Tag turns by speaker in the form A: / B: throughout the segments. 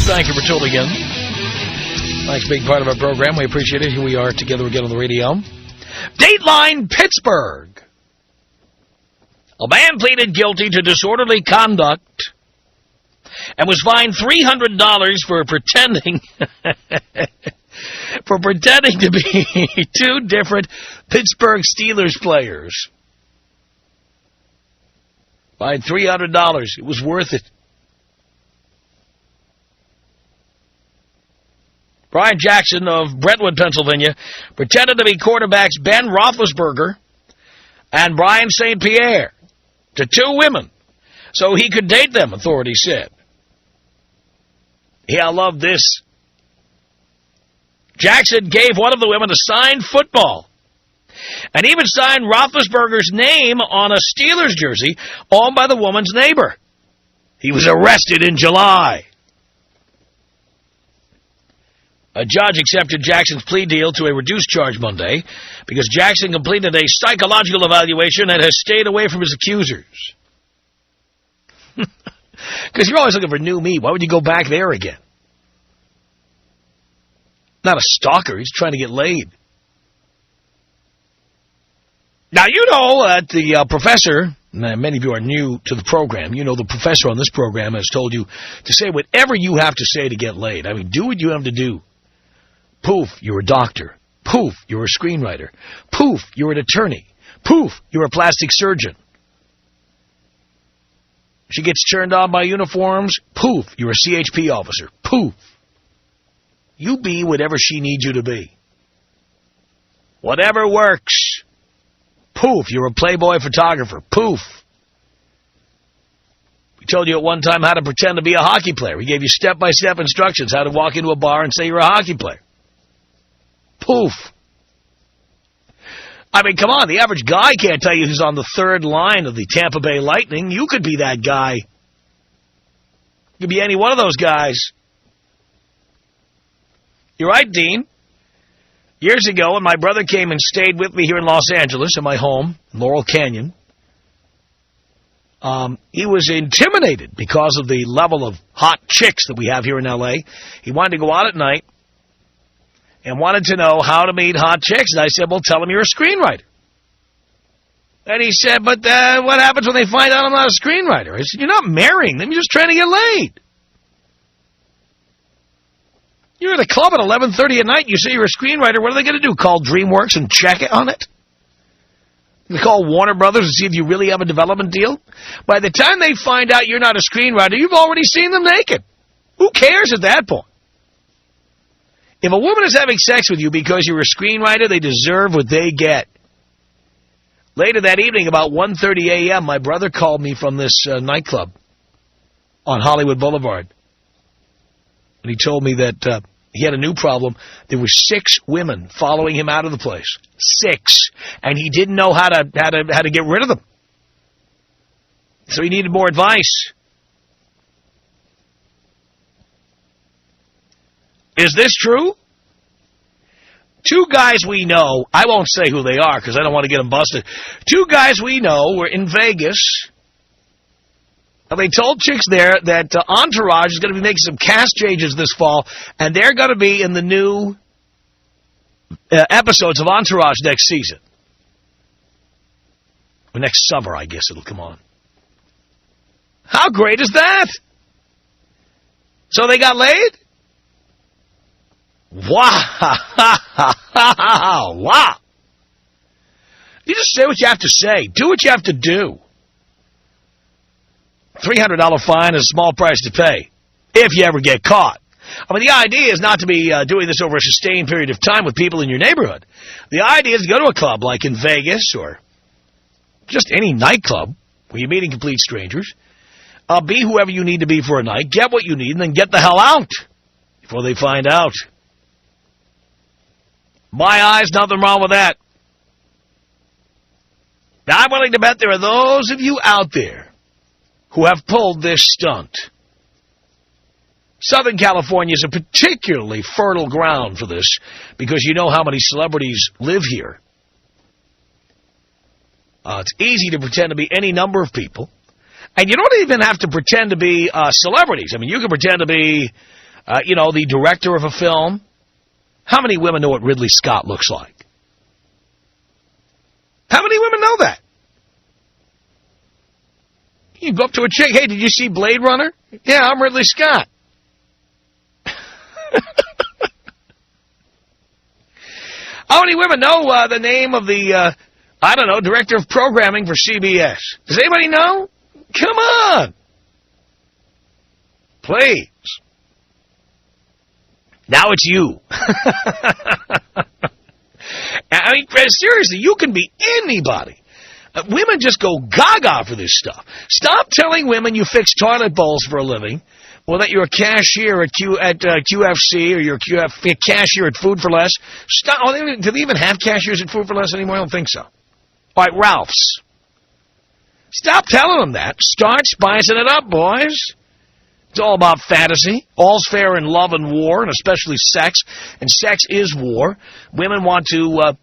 A: Thank you for tuning in. Thanks for being part of our program. We appreciate it. Here we are together again on the radio. Dateline Pittsburgh. A man pleaded guilty to disorderly conduct and was fined $300 for pretending to be two different Pittsburgh Steelers players. Fined $300. It was worth it. Brian Jackson of Brentwood, Pennsylvania, pretended to be quarterbacks Ben Roethlisberger and Brian St. Pierre to two women so he could date them, authorities said. Yeah, I love this. Jackson gave one of the women a signed football and even signed Roethlisberger's name on a Steelers jersey owned by the woman's neighbor. He was arrested in July. A judge accepted Jackson's plea deal to a reduced charge Monday because Jackson completed a psychological evaluation and has stayed away from his accusers. Because you're always looking for new meat. Why would you go back there again? Not a stalker. He's trying to get laid. Now, you know that the professor, many of you are new to the program, you know the professor on this program has told you to say whatever you have to say to get laid. I mean, do what you have to do. Poof, you're a doctor. Poof, you're a screenwriter. Poof, you're an attorney. Poof, you're a plastic surgeon. She gets turned on by uniforms. Poof, you're a CHP officer. Poof. You be whatever she needs you to be. Whatever works. Poof, you're a Playboy photographer. Poof. We told you at one time how to pretend to be a hockey player. We gave you step-by-step instructions how to walk into a bar and say you're a hockey player. Poof. I mean, come on, the average guy can't tell you who's on the third line of the Tampa Bay Lightning. You could be that guy. You could be any one of those guys. You're right, Dean. Years ago, when my brother came and stayed with me here in Los Angeles, in my home, Laurel Canyon, he was intimidated because of the level of hot chicks that we have here in L.A. He wanted to go out at night and wanted to know how to meet hot chicks. And I said, well, tell him you're a screenwriter. And he said, but what happens when they find out I'm not a screenwriter? I said, you're not marrying them. You're just trying to get laid. You're at a club at 11:30 at night and you say you're a screenwriter. What are they going to do, call DreamWorks and check it on it? They call Warner Brothers and see if you really have a development deal? By the time they find out you're not a screenwriter, you've already seen them naked. Who cares at that point? If a woman is having sex with you because you're a screenwriter, they deserve what they get. Later that evening, about 1:30 a.m., my brother called me from this nightclub on Hollywood Boulevard. And he told me that he had a new problem. There were 6 women following him out of the place. 6. And he didn't know how to get rid of them. So he needed more advice. Is this true? 2 guys we know, I won't say who they are because I don't want to get them busted. 2 guys we know were in Vegas. And they told chicks there that Entourage is going to be making some cast changes this fall, and they're going to be in the new episodes of Entourage next season. Or next summer, I guess it'll come on. How great is that? So they got laid? Wow. Wow. You just say what you have to say. Do what you have to do. $300 fine is a small price to pay if you ever get caught. I mean, the idea is not to be doing this over a sustained period of time with people in your neighborhood. The idea is to go to a club like in Vegas or just any nightclub where you're meeting complete strangers. Be whoever you need to be for a night. Get what you need and then get the hell out before they find out. My eyes, nothing wrong with that. Now, I'm willing to bet there are those of you out there who have pulled this stunt. Southern California is a particularly fertile ground for this because you know how many celebrities live here. It's easy to pretend to be any number of people. And you don't even have to pretend to be celebrities. I mean, you can pretend to be the director of a film. How many women know what Ridley Scott looks like? How many women know that? You go up to a chick, hey, did you see Blade Runner? Yeah, I'm Ridley Scott. How many women know the name of the, director of programming for CBS? Does anybody know? Come on. Please. Now it's you. I mean, seriously, you can be anybody. Women just go gaga for this stuff. Stop telling women you fix toilet bowls for a living, or that you're a cashier at QFC, or you're a cashier at Food for Less. Stop. Oh, do they even have cashiers at Food for Less anymore? I don't think so. All right, Ralph's. Stop telling them that. Start spicing it up, boys. It's all about fantasy. All's fair in love and war, and especially sex. And sex is war. Women want to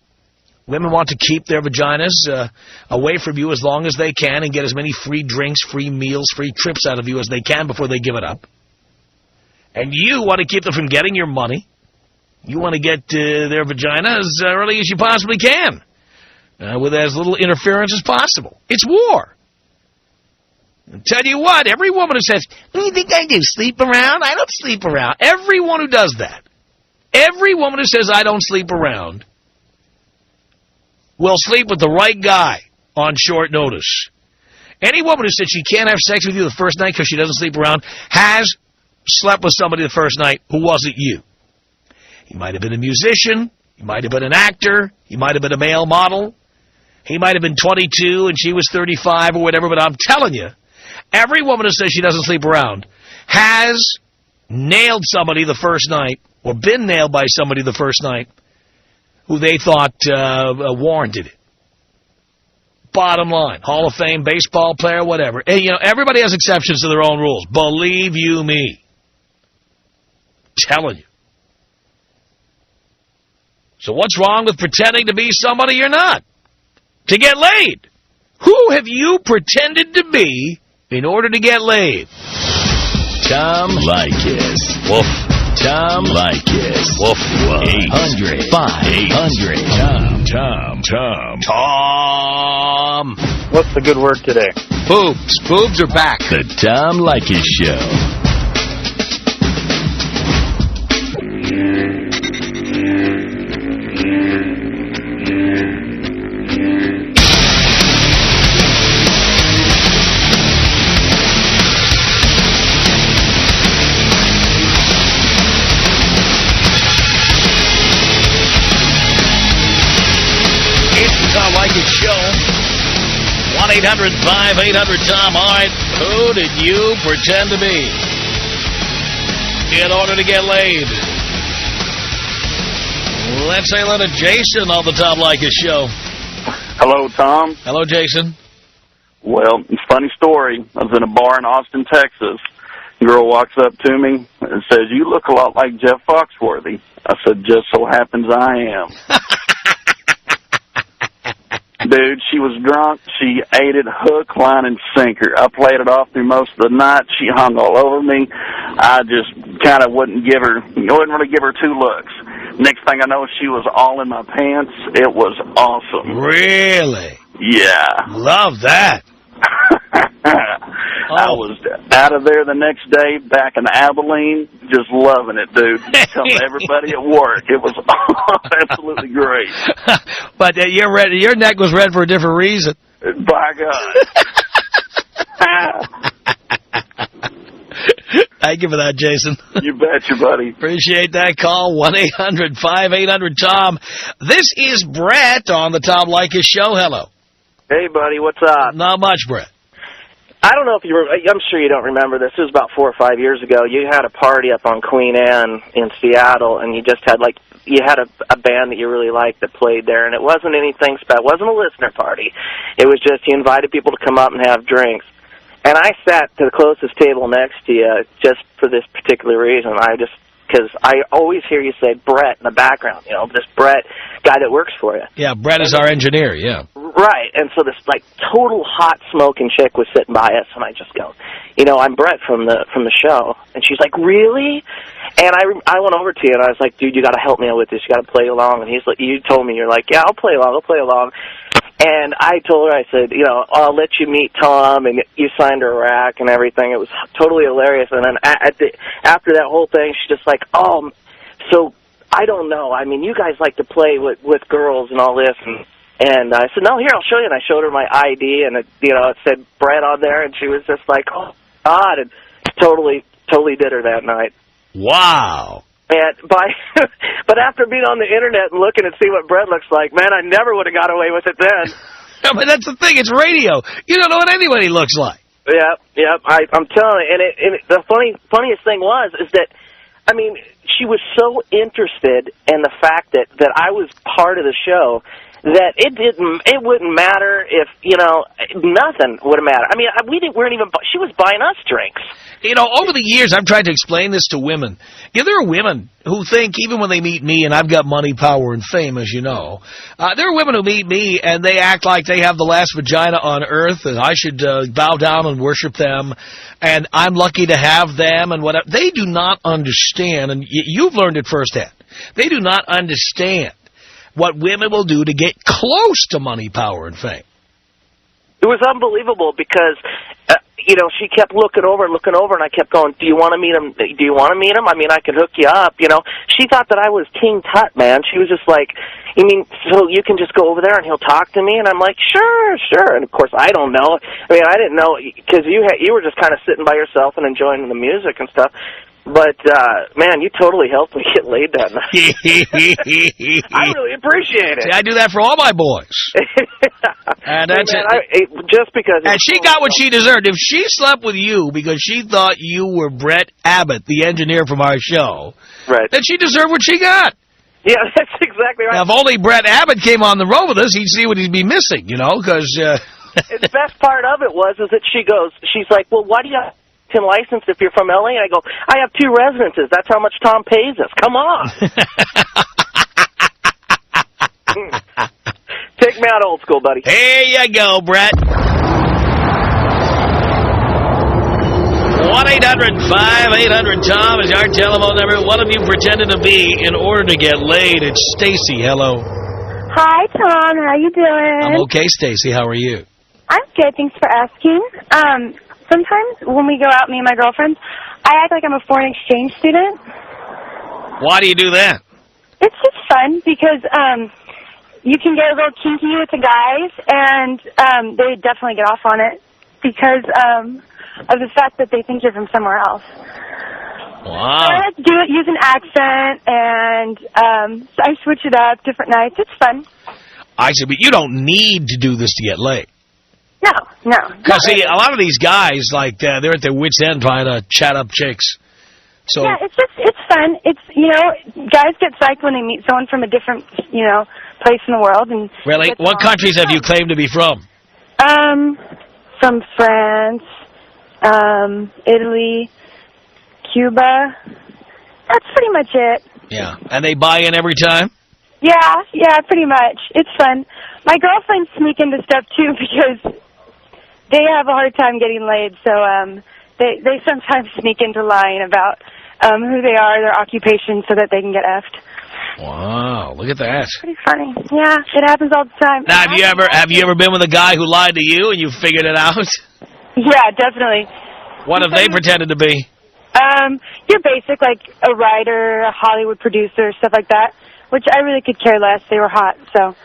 A: keep their vaginas away from you as long as they can and get as many free drinks, free meals, free trips out of you as they can before they give it up. And you want to keep them from getting your money. You want to get their vagina as early as you possibly can, with as little interference as possible. It's war. I'll tell you what, every woman who says, what do you think I do, sleep around? I don't sleep around. Everyone who does that, every woman who says I don't sleep around, will sleep with the right guy on short notice. Any woman who said she can't have sex with you the first night because she doesn't sleep around has slept with somebody the first night who wasn't you. He might have been a musician. He might have been an actor. He might have been a male model. He might have been 22 and she was 35 or whatever, but I'm telling you, every woman who says she doesn't sleep around has nailed somebody the first night or been nailed by somebody the first night who they thought warranted it. Bottom line, Hall of Fame, baseball player, whatever. And, everybody has exceptions to their own rules. Believe you me. Telling you. So what's wrong with pretending to be somebody you're not? To get laid. Who have you pretended to be in order to get laid?
B: Tom Leykis.
A: Woof.
B: Tom Leykis.
A: Woof.
B: 800-5800. Tom.
C: What's the good word today?
A: Boobs. Boobs are back.
B: The Tom Leykis Show.
A: Show. 1-800-5800-TOM. All right, who did you pretend to be in order to get laid? Let's say hello to Jason on the Tom Leykis Show.
C: Hello, Tom.
A: Hello, Jason.
C: Well, it's a funny story. I was in a bar in Austin, Texas. A girl walks up to me and says, "You look a lot like Jeff Foxworthy." I said, "Just so happens I am." Dude, she was drunk. She ate it hook, line, and sinker. I played it off through most of the night. She hung all over me. I just kind of wouldn't really give her two looks. Next thing I know, she was all in my pants. It was awesome.
A: Really?
C: Yeah.
A: Love that.
C: I was out of there the next day, back in Abilene, just loving it, dude. Telling everybody at work. It was absolutely great.
A: But your neck was red for a different reason.
C: By God.
A: Thank you for that, Jason.
C: You betcha, buddy.
A: Appreciate that call. 1-800-5800-TOM. This is Brett on the Tom Leykis Show. Hello.
D: Hey, buddy, what's up?
A: Not much, Brett.
D: I don't know if I'm sure you don't remember this. This was about 4 or 5 years ago. You had a party up on Queen Anne in Seattle, and you just had, you had a band that you really liked that played there, and it wasn't anything special. It wasn't a listener party. It was just you invited people to come up and have drinks. And I sat to the closest table next to you just for this particular reason. I just because I always hear you say Brett in the background, you know, this Brett guy that works for you.
A: Yeah, Brett is our engineer, yeah.
D: Right, and so this, like, total hot smoking chick was sitting by us, and I just go, you know, I'm Brett from the show. And she's like, really? And I went over to you, and I was like, dude, you got to help me out with this. You got to play along. And he's like, you told me, you're like, yeah, I'll play along. And I told her, I said, you know, I'll let you meet Tom, and you signed her rack and everything. It was totally hilarious. And then after that whole thing, she's just like, oh, so I don't know. I mean, you guys like to play with girls and all this. And I said, no, here, I'll show you. And I showed her my ID, and, it said Brett on there, and she was just like, oh, God, and totally did her that night.
A: Wow.
D: And but after being on the Internet and looking and see what Brett looks like, man, I never would have got away with it then.
A: Yeah, but that's the thing. It's radio. You don't know what anybody looks like.
D: Yeah. I'm telling you. And the funniest thing is that, I mean, she was so interested in the fact that I was part of the show that it wouldn't matter if, you know, nothing would have mattered. I mean, she was buying us drinks.
A: You know, over the years, I've tried to explain this to women. Yeah, there are women who think, even when they meet me, and I've got money, power, and fame, as you know, there are women who meet me, and they act like they have the last vagina on earth, and I should bow down and worship them, and I'm lucky to have them, and whatever. They do not understand, and you've learned it firsthand. They do not understand what women will do to get close to money, power, and fame.
D: It was unbelievable because, you know, she kept looking over, and I kept going, do you want to meet him? Do you want to meet him? I mean, I can hook you up, you know. She thought that I was King Tut, man. She was just like, you mean, so you can just go over there and he'll talk to me? And I'm like, sure. And, of course, I don't know. I mean, I didn't know because you were just kind of sitting by yourself and enjoying the music and stuff. But, man, you totally helped me get laid that night. I really appreciate it.
A: See, I do that for all my boys. And that's
D: just because.
A: And she got what she deserved. If she slept with you because she thought you were Brett Abbott, the engineer from our show, right, then she deserved what she got.
D: Yeah, that's exactly right.
A: Now, if only Brett Abbott came on the road with us, he'd see what he'd be missing, you know, because...
D: The best part of it is that she's like, well, why do you have license if you're from L.A.? And I go, I have 2 residences. That's how much Tom pays us. Come on. Take me out old school, buddy.
A: Here you go, Brett. 1-800-5800-TOM is our telephone number. What have you pretended to be in order to get laid? It's Stacy. Hello.
E: Hi, Tom. How you doing?
A: I'm okay, Stacy. How are you?
E: I'm good. Thanks for asking. Sometimes when we go out, me and my girlfriends, I act like I'm a foreign exchange student.
A: Why do you do that?
E: It's just fun because you can get a little kinky with the guys, and they definitely get off on it because of the fact that they think you're from somewhere else.
A: Wow.
E: So I like to do it, use an accent, and I switch it up, different nights. It's fun.
A: I see, but you don't need to do this to get laid.
E: No.
A: Because, see, a lot of these guys, like, they're at their wits' end trying to chat up chicks. So
E: yeah, it's fun. It's, you know, guys get psyched when they meet someone from a different, you know, place in the world. And
A: really? What countries have you claimed to be from?
E: From France, Italy, Cuba. That's pretty much it.
A: Yeah. And they buy in every time?
E: Yeah, pretty much. It's fun. My girlfriends sneak into stuff, too, because they have a hard time getting laid, so they sometimes sneak into lying about who they are, their occupation, so that they can get effed.
A: Wow, look at that.
E: It's pretty funny. Yeah, it happens all the time.
A: Now, have you ever been with a guy who lied to you and you figured it out?
E: Yeah, definitely.
A: What have they pretended to be?
E: You're basic, like a writer, a Hollywood producer, stuff like that, which I really could care less. They were hot, so...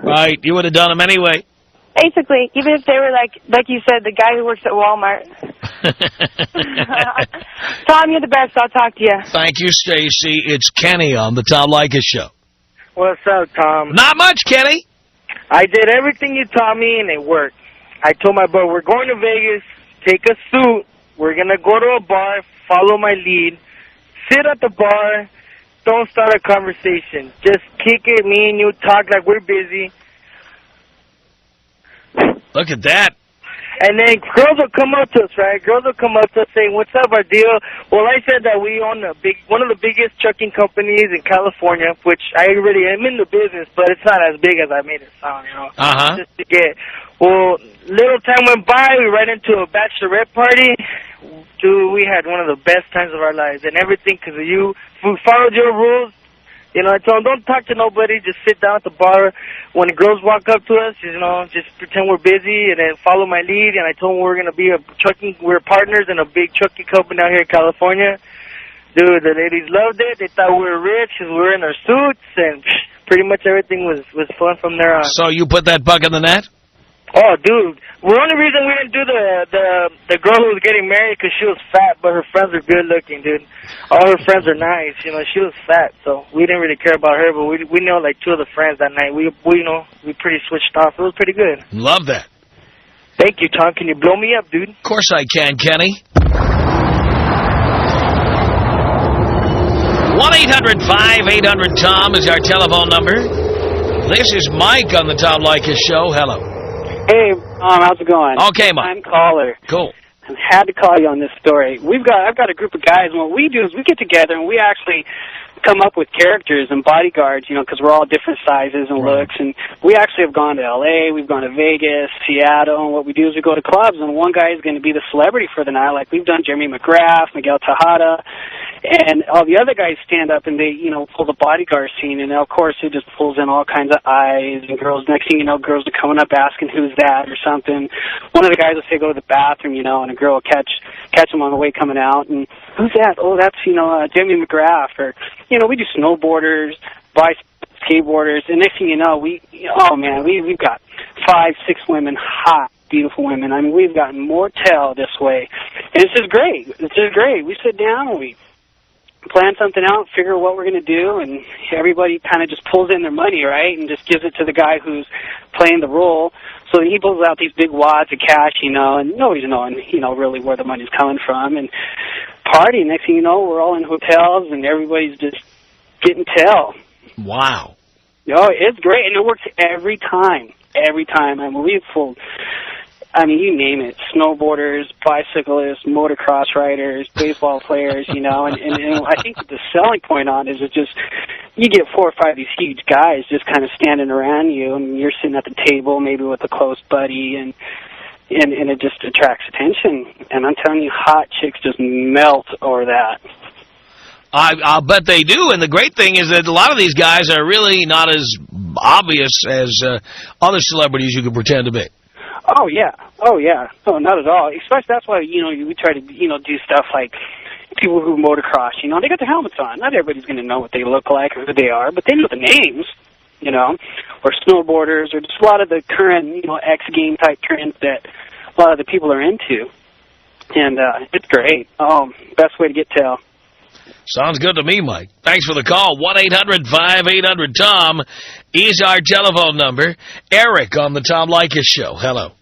A: Right, you would have done them anyway.
E: Basically, even if they were like you said, the guy who works at Walmart. Tom, you're the best. I'll talk to you.
A: Thank you, Stacy. It's Kenny on the Tom Leykis Show.
F: What's up, Tom?
A: Not much, Kenny.
F: I did everything you taught me, and it worked. I told my boy, we're going to Vegas, take a suit, we're going to go to a bar, follow my lead, sit at the bar, don't start a conversation. Just kick it, me and you talk like we're busy.
A: Look at that.
F: And then girls will come up to us, right? Girls will come up to us saying, what's up, our deal? Well, I said that we own one of the biggest trucking companies in California, which I really am in the business, but it's not as big as I made it sound, you know. Just to get. Well, little time went by, we ran into a bachelorette party. Dude, we had one of the best times of our lives and everything because of you. We followed your rules. You know, I told them, don't talk to nobody. Just sit down at the bar. When the girls walk up to us, you know, just pretend we're busy and then follow my lead. And I told them we're going to be we're partners in a big trucking company out here in California. Dude, the ladies loved it. They thought we were rich because we were in our suits. And pretty much everything was fun from there on.
A: So you put that bug in the net?
F: Oh, dude. The only reason we didn't do the girl who was getting married because she was fat, but her friends are good looking, dude. All her friends are nice. You know, she was fat, so we didn't really care about her. But we know like two of the friends that night. We pretty switched off. It was pretty good.
A: Love that.
F: Thank you, Tom. Can you blow me up, dude?
A: Of course I can, Kenny. 1-800-5800-TOM is our telephone number. This is Mike on the Tom Leykis Show. Hello.
G: Hey, how's it going?
A: Okay, Mike.
G: I'm caller.
A: Cool.
G: I had to call you on this story. I've got a group of guys, and what we do is we get together and we actually come up with characters and bodyguards, you know, because we're all different sizes and looks. And we actually have gone to L.A., we've gone to Vegas, Seattle, and what we do is we go to clubs, and one guy is going to be the celebrity for the night. Like we've done Jeremy McGrath, Miguel Tejada, and all the other guys stand up and they, you know, pull the bodyguard scene. And, of course, it just pulls in all kinds of eyes and girls. Next thing you know, girls are coming up asking who's that or something. One of the guys will say go to the bathroom, you know, and a girl will catch him on the way coming out. And who's that? Oh, that's, you know, Jeremy McGrath. Or, you know, we do snowboarders, skateboarders. And next thing you know, we've got 5, 6 women, hot, beautiful women. I mean, we've gotten more tail this way. And it's just great. It's just great. We sit down and we plan something out, figure what we're going to do, and everybody kind of just pulls in their money, right, and just gives it to the guy who's playing the role. So he pulls out these big wads of cash, you know, and nobody's knowing, you know, really where the money's coming from. And party, next thing you know, we're all in hotels, and everybody's just getting tail.
A: Wow.
G: Oh, it's great, and it works every time. Every time. I mean, we've pulled... I mean, you name it, snowboarders, bicyclists, motocross riders, baseball players, you know, and I think the selling point on it is just you get 4 or 5 of these huge guys just kind of standing around you, and you're sitting at the table maybe with a close buddy, and it just attracts attention. And I'm telling you, hot chicks just melt over that.
A: I'll bet they do, and the great thing is that a lot of these guys are really not as obvious as other celebrities you can pretend to be.
G: Oh, yeah. Oh, not at all. Especially that's why, you know, we try to, you know, do stuff like people who motocross, you know, they got their helmets on. Not everybody's going to know what they look like or who they are, but they know the names, you know, or snowboarders or just a lot of the current, you know, X-game type trends that a lot of the people are into. And it's great. Best way to get tail.
A: Sounds good to me, Mike. Thanks for the call. 1-800-5800-TOM is our telephone number. Eric on the Tom Leykis Show. Hello.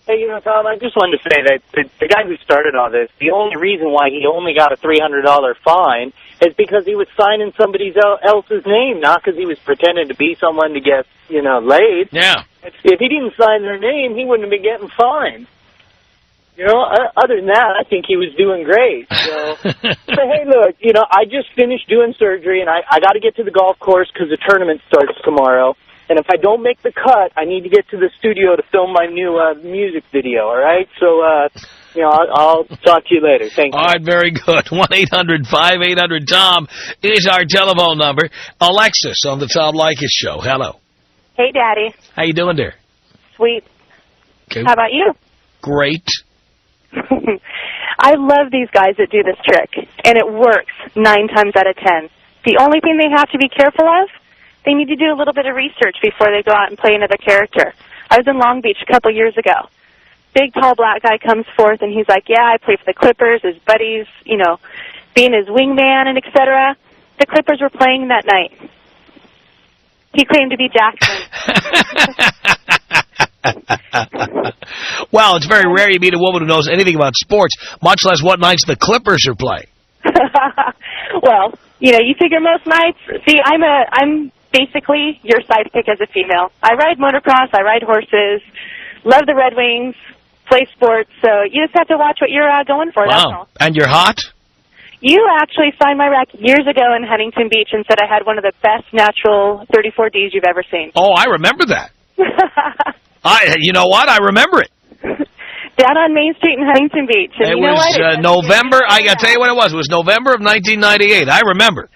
H: Hey, you know, Tom, I just wanted to say that the guy who started all this, the only reason why he only got a $300 fine is because he was signing somebody else's name, not because he was pretending to be someone to get, you know, laid.
A: Yeah.
H: If he didn't sign their name, he wouldn't have been getting fined. You know, other than that, I think he was doing great. So, hey, look, you know, I just finished doing surgery, and I got to get to the golf course because the tournament starts tomorrow. And if I don't make the cut, I need to get to the studio to film my new music video, all right? So, you know, I'll talk to you later. Thank you.
A: All right, very good. 1-800-5800-TOM is our telephone number. Alexis on the Tom Leykis Show. Hello.
E: Hey, Daddy.
A: How you doing there?
E: Sweet.
A: Okay.
E: How about you?
A: Great.
E: I love these guys that do this trick, and it works 9 times out of 10. The only thing they have to be careful of, they need to do a little bit of research before they go out and play another character. I was in Long Beach a couple years ago. Big, tall, black guy comes forth, and he's like, yeah, I play for the Clippers, his buddies, you know, being his wingman and et cetera. The Clippers were playing that night. He claimed to be Jackson.
A: Well, it's very rare you meet a woman who knows anything about sports, much less what nights the Clippers are playing.
E: Well, you know, you figure most nights. See, I'm basically your sidekick as a female. I ride motocross, I ride horses, love the Red Wings, play sports. So you just have to watch what you're going for. That's all.
A: And you're hot?
E: You actually signed my rack years ago in Huntington Beach and said I had one of the best natural 34Ds you've ever seen.
A: Oh, I remember that. You know what? I remember it.
E: Down on Main Street in Huntington Beach. And
A: it was November. I got to tell you what it was. It was November of 1998. I remember.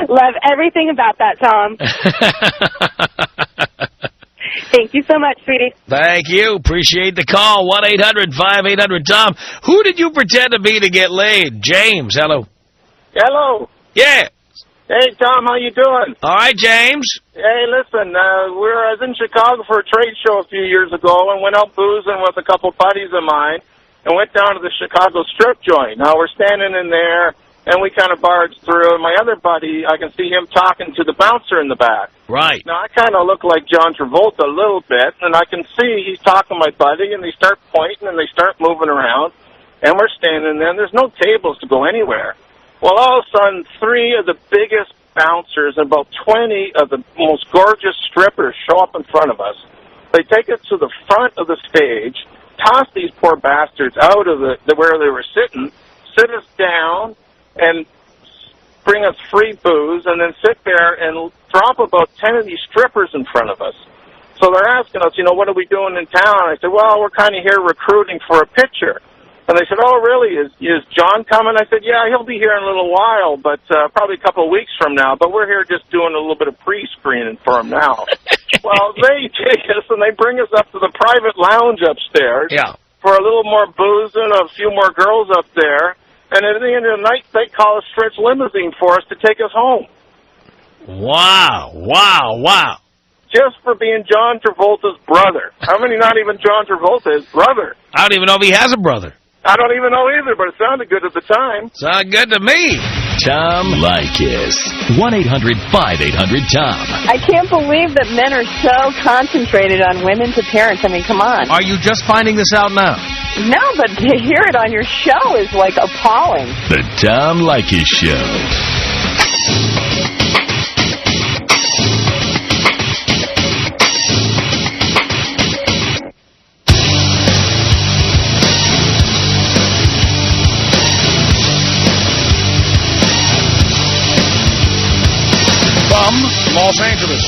E: Love everything about that, Tom. Thank you so much, sweetie.
A: Thank you. Appreciate the call. 1-800-5800-TOM. Who did you pretend to be to get laid? James, hello.
I: Hello.
A: Yeah.
I: Hey, Tom, how you doing?
A: All right, James.
I: Hey, listen, I was in Chicago for a trade show a few years ago and went out boozing with a couple buddies of mine and went down to the Chicago strip joint. Now, we're standing in there, and we kind of barged through, and my other buddy, I can see him talking to the bouncer in the back.
A: Right.
I: Now, I kind of look like John Travolta a little bit, and I can see he's talking to my buddy, and they start pointing, and they start moving around, and we're standing there, and there's no tables to go anywhere. Well, all of a sudden, 3 of the biggest bouncers and about 20 of the most gorgeous strippers show up in front of us. They take us to the front of the stage, toss these poor bastards out of where they were sitting, sit us down, and bring us free booze, and then sit there and drop about 10 of these strippers in front of us. So they're asking us, what are we doing in town? I said, well, we're kind of here recruiting for a picture. And they said, oh, really? Is John coming? I said, yeah, he'll be here in a little while, but probably a couple of weeks from now. But we're here just doing a little bit of pre-screening for him now. Well, they take us and they bring us up to the private lounge upstairs for a little more booze and a few more girls up there. And at the end of the night, they call a stretch limousine for us to take us home.
A: Wow, wow, wow.
I: Just for being John Travolta's brother. How many not even John Travolta, his brother?
A: I don't even know if he has a brother.
I: I don't even know either, but it sounded good at the time.
A: Sounded good to me.
B: Tom Leykis. 1-800-5800-TOM.
J: I can't believe that men are so concentrated on women's appearance. I mean, come on.
A: Are you just finding this out now?
J: No, but to hear it on your show is, like, appalling.
B: The Tom Leykis Show.
A: Los Angeles.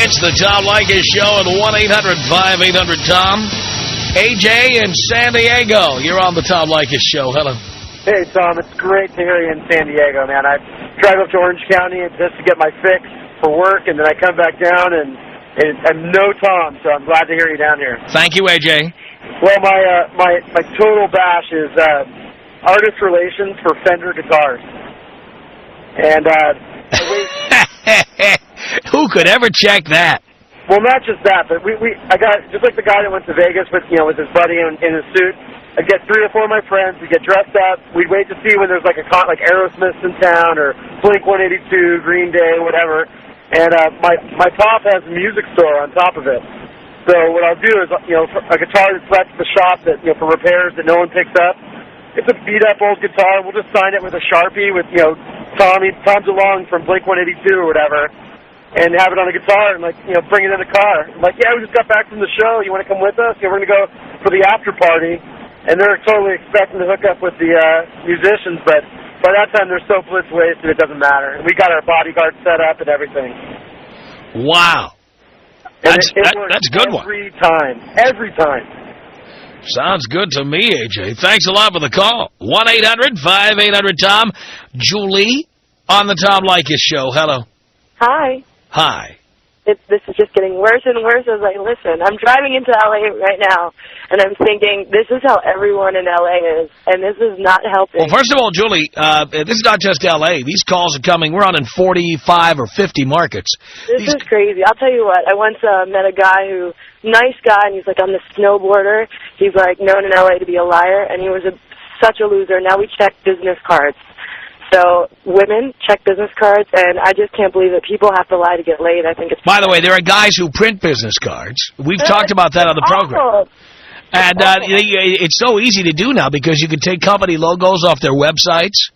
A: It's the Tom Leykis Show at 1-800-5800-TOM. AJ in San Diego, you're on the Tom Leykis Show. Hello.
K: Hey, Tom, it's great to hear you in San Diego, man. I drive up to Orange County just to get my fix for work, and then I come back down, and I'm no Tom, so I'm glad to hear you down here.
A: Thank you, AJ.
K: Well, my total bash is artist relations for Fender guitars. And
A: who could ever check that?
K: Well, not just that, but I got just like the guy that went to Vegas with with his buddy in his suit. I'd get 3 or 4 of my friends. We'd get dressed up. We'd wait to see when there's like Aerosmith in town or Blink-182, Green Day, whatever. And my pop has a music store on top of it. So what I'll do is a guitar that's left at the shop that for repairs that no one picks up. It's a beat-up old guitar. We'll just sign it with a Sharpie with Tom DeLonge from Blink-182 or whatever, and have it on the guitar and bring it in the car. I'm like, yeah, we just got back from the show. You want to come with us? We're going to go for the after party. And they're totally expecting to hook up with the musicians, but by that time they're so blitz wasted it doesn't matter. And we got our bodyguard set up and everything.
A: Wow. That's a good one.
K: Every time.
A: Sounds good to me, AJ. Thanks a lot for the call. 1-800-5800-TOM. Julie on the Tom Leykis Show. Hello.
L: Hi.
A: Hi.
L: This is just getting worse and worse as I listen. I'm driving into L.A. right now, and I'm thinking, this is how everyone in L.A. is, and this is not helping.
A: Well, first of all, Julie, this is not just L.A. These calls are coming. We're on in 45 or 50 markets.
L: This is crazy. I'll tell you what. I once met a guy nice guy, and he's like, I'm the snowboarder. He's like known in L.A. to be a liar, and he was such a loser. Now we check business cards. So women check business cards, and I just can't believe that people have to lie to get laid. I think it's...
A: By the way, there are guys who print business cards. We've talked about that on the program. And it's so easy to do now because you can take company logos off their websites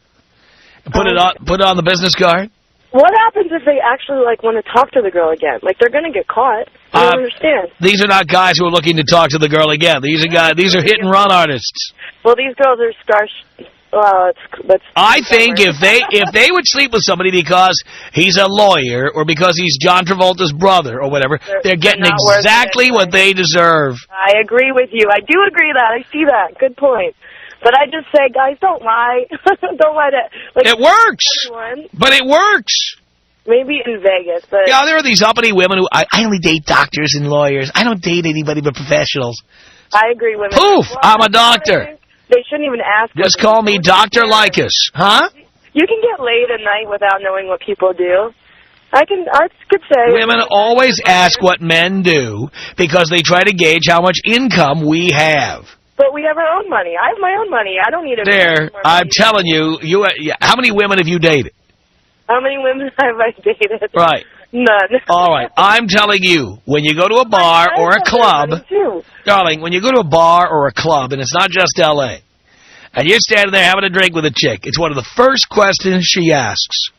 A: and put it on the business card.
L: What happens if they actually, like, want to talk to the girl again? Like, they're going to get caught. I don't understand.
A: These are not guys who are looking to talk to the girl again. These are hit-and-run artists.
L: Well, these girls are
A: I think if they would sleep with somebody because he's a lawyer or because he's John Travolta's brother or whatever, they're getting exactly what they deserve.
L: I agree with you. I do agree that. I see that. Good point. But I just say, guys, don't lie. Don't lie to... Like,
A: it works. But it works.
L: Maybe in Vegas, but...
A: Yeah, there are these uppity women who... I only date doctors and lawyers. I don't date anybody but professionals.
L: I agree with
A: Poof! I'm a doctor.
L: They shouldn't even ask...
A: Just call me Dr. Leykis. Huh?
L: You can get laid at night without knowing what people do. I could say...
A: Women always ask what men do because they try to gauge how much income we have.
L: But we have our own money. I have my own money. I don't need
A: There, I'm telling you, how many women have you dated?
L: How many women have I dated?
A: Right.
L: None.
A: All right. I'm telling you, when you go to a bar or a club, darling, when you go to a bar or a club, and it's not just L.A., and you're standing there having a drink with a chick, it's one of the first questions she asks.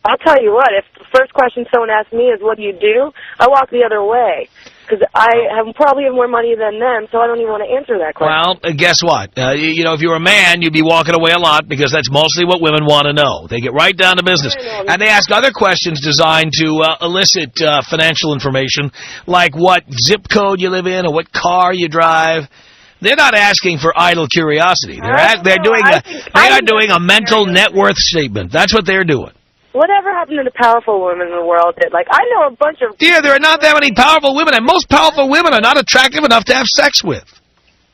L: I'll tell you what, if the first question someone asks me is, what do you do? I walk the other way. Because I probably have more money than them, so I don't even want to answer that question.
A: Well, guess what? If you were a man, you'd be walking away a lot because that's mostly what women want to know. They get right down to business. And they ask other questions designed to elicit financial information, like what zip code you live in or what car you drive. They're not asking for idle curiosity. They're doing a mental net worth statement. That's what they're doing.
L: Whatever happened to the powerful women in the world? I know a bunch of...
A: Dear, there are not that many powerful women, and most powerful women are not attractive enough to have sex with.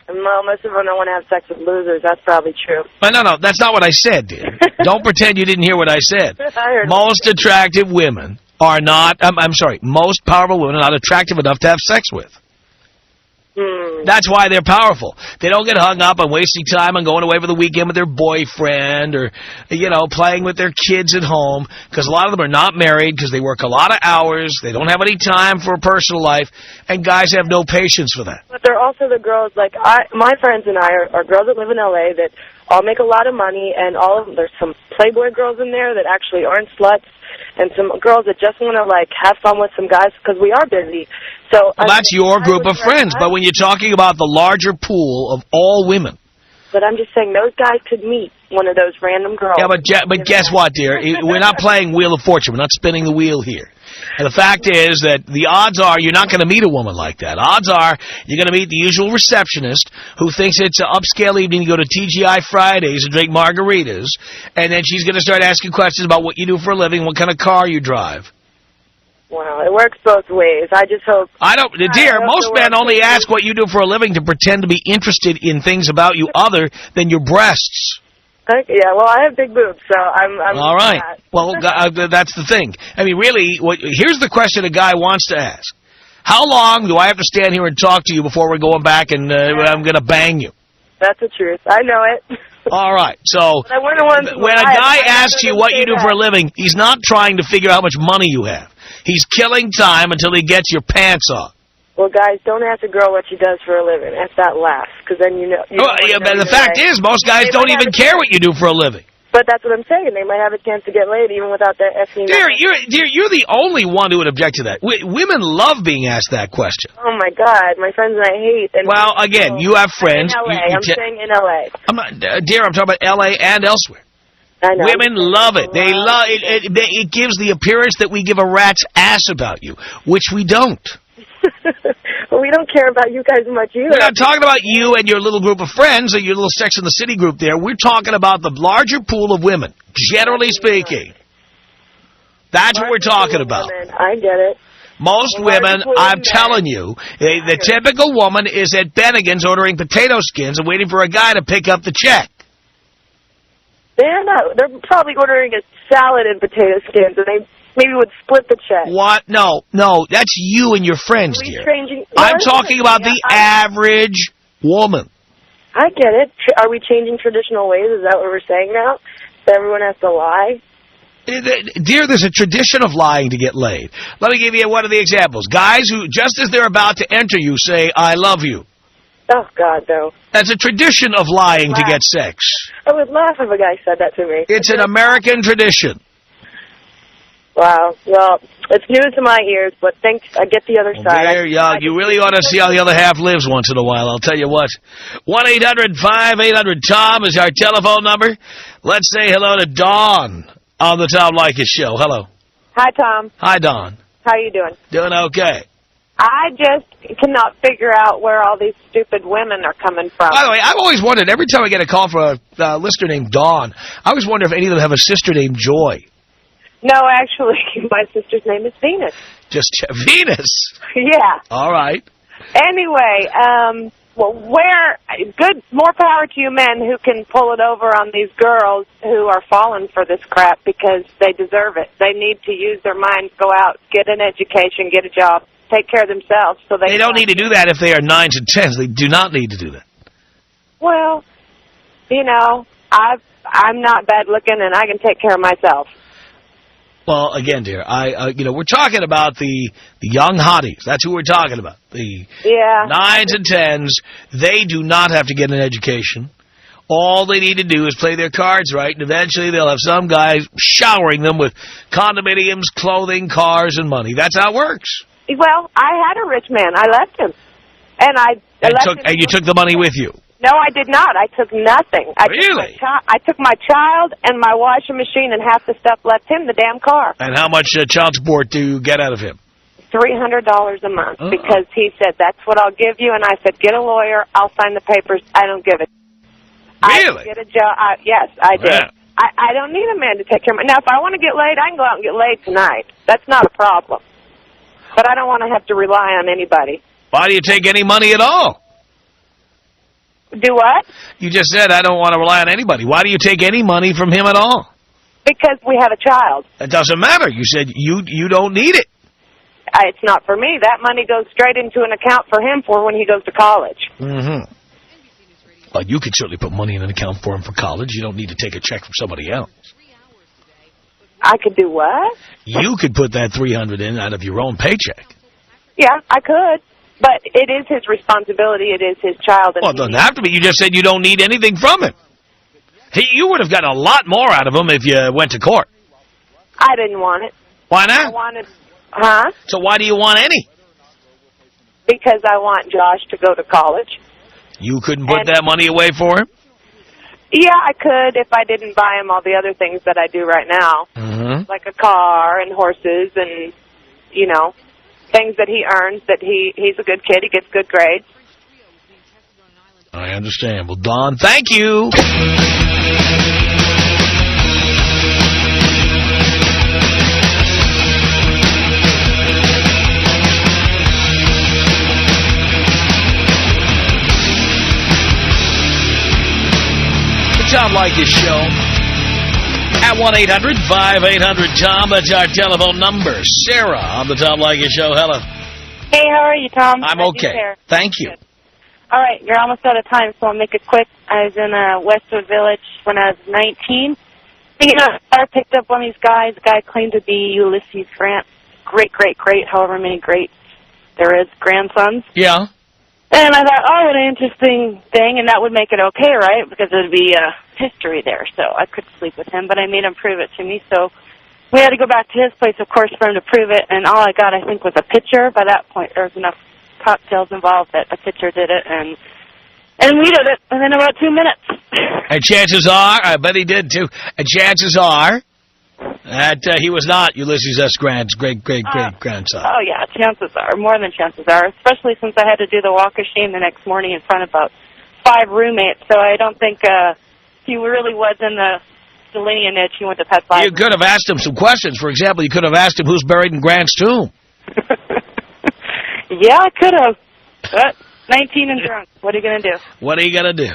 L: Well, most of them don't want to have sex with losers. That's probably true.
A: No, that's not what I said, dear. Don't pretend you didn't hear what I said. Most attractive women are not... I'm sorry, most powerful women are not attractive enough to have sex with. That's why they're powerful. They don't get hung up on wasting time on going away for the weekend with their boyfriend or, playing with their kids at home, because a lot of them are not married because they work a lot of hours. They don't have any time for a personal life, and guys have no patience for that.
L: But they're also the girls, my friends and I are girls that live in L.A. that all make a lot of money, and there's some Playboy girls in there that actually aren't sluts, and some girls that just want to, have fun with some guys because we are busy. So
A: that's your group of friends, but when you're talking about the larger pool of all women.
L: But I'm just saying those guys could meet one of those random girls.
A: Yeah, but guess what, dear? We're not playing Wheel of Fortune. We're not spinning the wheel here. And the fact is that the odds are you're not going to meet a woman like that. Odds are you're going to meet the usual receptionist who thinks it's an upscale evening to go to TGI Fridays and drink margaritas, and then she's going to start asking questions about what you do for a living, what kind of car you drive.
L: Well, it works both ways. I just hope...
A: Dear, most men only ask what you do for a living to pretend to be interested in things about you other than your breasts.
L: Yeah, well, I have big boobs, so I'm
A: all right. Well, that's the thing. I mean, really, here's the question a guy wants to ask. How long do I have to stand here and talk to you before we're going back and I'm going to bang you?
L: That's the truth. I know it.
A: All right. So when a guy asks you what you do for a living, he's not trying to figure out how much money you have. He's killing time until he gets your pants off.
L: Well, guys, don't ask a girl what she does for a living. Ask that last, because then you know.
A: But the fact is, most guys don't even care what you do for a living.
L: But that's what I'm saying. They might have a chance to get laid even without that asking.
A: Dear, you're the only one who would object to that. Women love being asked that question.
L: Oh, my God. My friends and I hate. And
A: well, again, you have friends.
L: I'm in L.A. I'm staying in L.A.
A: Dear, I'm talking about L.A. and elsewhere.
L: I know.
A: Women love it. They love it. It gives the appearance that we give a rat's ass about you, which we don't.
L: Well, we don't care about you guys much either.
A: We're not talking about you and your little group of friends or your little Sex and the City group there. We're talking about the larger pool of women, generally speaking. That's what we're talking about.
L: I get it.
A: Most women, I'm telling you, the typical woman is at Bennigan's ordering potato skins and waiting for a guy to pick up the check.
L: They're not. They're probably ordering a salad and potato skins, and they maybe would split the check.
A: What? No, that's you and your friends, dear. I'm talking about the average woman.
L: I get it. Are we changing traditional ways? Is that what we're saying now? That everyone has to lie?
A: Dear, there's a tradition of lying to get laid. Let me give you one of the examples. Guys who, just as they're about to enter you, say, I love you.
L: Oh, God, no.
A: That's a tradition of lying to get sex.
L: I would laugh if a guy said that to me.
A: It's an American tradition.
L: Wow. Well, it's news to my ears, but thanks. I get the other side.
A: There, you really ought to see how the other half lives once in a while. I'll tell you what. 1-800-5800-TOM is our telephone number. Let's say hello to Dawn on the Tom Leykis Show. Hello.
J: Hi, Tom.
A: Hi, Dawn.
J: How you doing?
A: Doing okay.
J: I just cannot figure out where all these stupid women are coming from.
A: By the way, I've always wondered, every time I get a call from a listener named Dawn, I always wonder if any of them have a sister named Joy.
J: No, actually, my sister's name is Venus.
A: Just Venus?
J: Yeah.
A: All right.
J: Anyway, more power to you men who can pull it over on these girls who are falling for this crap because they deserve it. They need to use their minds, go out, get an education, get a job, take care of themselves. So they
A: don't need to do that if they are 9s and 10s. They do not need to do that.
J: Well, you know, I'm not bad looking and I can take care of myself.
A: Well, again, dear, we're talking about the young hotties. That's who we're talking about. The 9s and 10s. They do not have to get an education. All they need to do is play their cards right, and eventually they'll have some guy showering them with condominiums, clothing, cars, and money. That's how it works.
J: Well, I had a rich man. I left him. And
A: you took the money with you?
J: No, I did not. I took nothing.
A: Really?
J: I took my child and my washing machine and half the stuff, left him the damn car.
A: And how much child support do you get out of him?
J: $300 a month because he said, that's what I'll give you. And I said, get a lawyer. I'll sign the papers. I don't give it.
A: Really?
J: I get a job. Yes, I did. Yeah. I don't need a man to take care of me. Now, if I want to get laid, I can go out and get laid tonight. That's not a problem. But I don't want to have to rely on anybody.
A: Why do you take any money at all?
J: Do what?
A: You just said, I don't want to rely on anybody. Why do you take any money from him at all?
J: Because we have a child.
A: It doesn't matter. You said you don't need it.
J: It's not for me. That money goes straight into an account for him for when he goes to college.
A: Mm-hmm. Well, you could certainly put money in an account for him for college. You don't need to take a check from somebody else.
J: I could do what?
A: You could put that $300 in out of your own paycheck.
J: Yeah, I could. But it is his responsibility. It is his child.
A: Well, it doesn't have to be. You just said you don't need anything from him. You would have got a lot more out of him if you went to court.
J: I didn't want it.
A: Why not?
J: I wanted... Huh?
A: So why do you want any?
J: Because I want Josh to go to college.
A: You couldn't put that money away for him?
J: Yeah, I could if I didn't buy him all the other things that I do right now.
A: Mm-hmm.
J: Like a car and horses and, you know... things that he earns, that he's a good kid, he gets good grades.
A: I understand. Well, Dawn, thank you. The Tom Leykis Show. At 1-800-5800-TOM. That's our telephone number. Sarah on the Tom Leykis Show. Hello.
E: Hey, how are you, Tom?
A: I'm okay. Thank you.
E: All right, you're almost out of time, so I'll make it quick. I was in Westwood Village when I was 19. I picked up one of these guys. The guy claimed to be Ulysses Grant. Great, however many greats there is, grandsons.
A: Yeah.
E: And I thought, oh, what an interesting thing, and that would make it okay, right? Because there would be history there, so I could sleep with him, but I made him prove it to me, so we had to go back to his place, of course, for him to prove it, and all I got, I think, was a pitcher. By that point, there was enough cocktails involved that a pitcher did it, and we did it within about 2 minutes.
A: And chances are, I bet he did, too, and chances are that he was not Ulysses S. Grant's great-great-great-grandson.
E: Oh, yeah, chances are, more than chances are, especially since I had to do the walk of shame the next morning in front of about 5 roommates, so I don't think he really was in the lineage. He went to Pet 5.
A: You could have asked him some questions. For example, you could have asked him who's buried in Grant's tomb.
E: Yeah, I could have. But 19 and drunk. What are you going to do?
A: What are you going to do?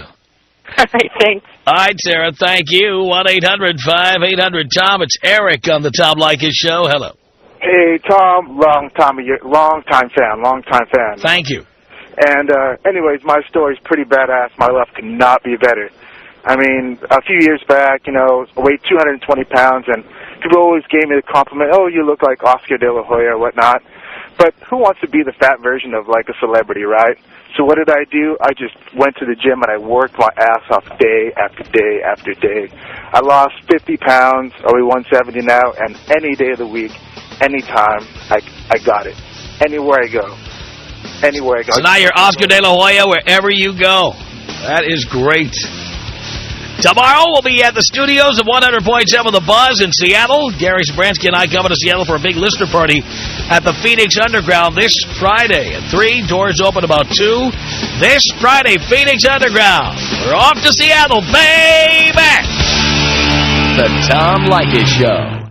E: All right, thanks.
A: All right, Sarah, thank you. 1-800-5800-TOM. It's Eric on the Tom Leykis Show. Hello.
M: Hey, Tom. Long time fan.
A: Thank you.
M: And anyways, my story's pretty badass. My life could not be better. I mean, a few years back, I weighed 220 pounds, and people always gave me the compliment, oh, you look like Oscar de la Hoya or whatnot. But who wants to be the fat version of, like, a celebrity, right? So what did I do? I just went to the gym and I worked my ass off day after day after day. I lost 50 pounds, I weigh 170 now, and any day of the week, anytime, I got it. Anywhere I go. Anywhere I go.
A: So now you're Oscar De La Hoya wherever you go. That is great. Tomorrow we'll be at the studios of 100.7 The Buzz in Seattle. Gary Spransky and I coming to Seattle for a big listener party at the Phoenix Underground this Friday at 3. Doors open about 2. This Friday, Phoenix Underground. We're off to Seattle, baby!
B: The Tom Leykis Show.